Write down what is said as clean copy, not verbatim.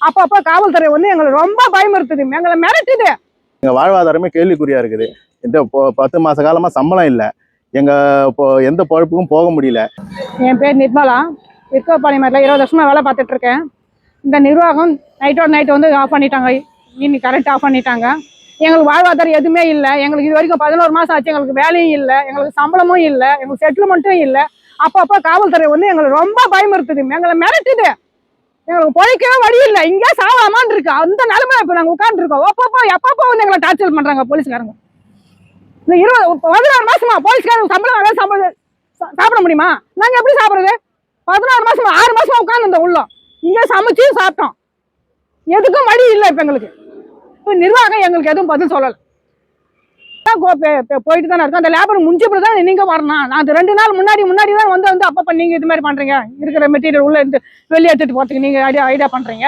அப்பப்போ காவல்துறை வந்து எங்களை ரொம்ப பயமுறுத்துது, எங்களை மிரட்டுது. எங்க வாழ்வாதாரமே கேள்விக்குறியா இருக்குது. இந்த 10 மாச காலமா சம்பளம் இல்லை. எங்க இப்போ எந்த பொழப்புக்கும் போக முடியல. என் பேர் நிர்மலா. விற்கப்பாளையத்தில் 20 வருஷமா வேலை பார்த்துட்டு இருக்கேன். இந்த நிர்வாகம் நைட்டோட நைட் வந்து ஆஃப் பண்ணிட்டாங்க. இன்னைக்கு கரண்ட் ஆஃப் பண்ணிட்டாங்க. எங்களுக்கு வாழ்வாதாரம் எதுவுமே இல்லை. எங்களுக்கு இது வரைக்கும் 11 மாதம் ஆச்சு. எங்களுக்கு வேலையும் இல்லை, எங்களுக்கு சம்பளமும் இல்லை, எங்களுக்கு செட்டில்மெண்ட்டும் இல்லை. அப்பப்போ காவல்துறை வந்து எங்களை ரொம்ப பயமுறுத்துது, எங்களை மிரட்டுது. எங்களுக்கு பொழைக்கவே வழி இல்லை, இங்கே சாவலாமான்னு இருக்கு. அந்த நிலைமை இப்போ நாங்கள் உட்காந்துருக்கோம். எப்பப்போ வந்து எங்களை டார்ச்சர் பண்ணுறாங்க போலீஸ்காரங்க. இந்த 16 மாசமா போலீஸ்காரங்க சம்பளம் சாப்பிட முடியுமா? நாங்கள் எப்படி சாப்பிட்றது? 16 மாசமா 6 மாசமா உட்காந்து உள்ள இங்கே சமைச்சு சாப்பிட்டோம். எதுக்கும் வழி இல்லை. இப்போ எங்களுக்கு நிர்வாகம் எங்களுக்கு எதுவும் பதில் சொல்லலை. போயிட்டு தானே இருக்கோம். அந்த லேபர் முடிஞ்சப்படி தான் நீங்க வரணும். நான் 2 நாள் முன்னாடி தான் வந்து அப்பப்போ நீங்க இது மாதிரி பண்றீங்க. இருக்கிற மெட்டீரியல் உள்ள இருந்து வெளியே எடுத்துட்டு போறதுக்கு நீங்க ஐடியா பண்றீங்க.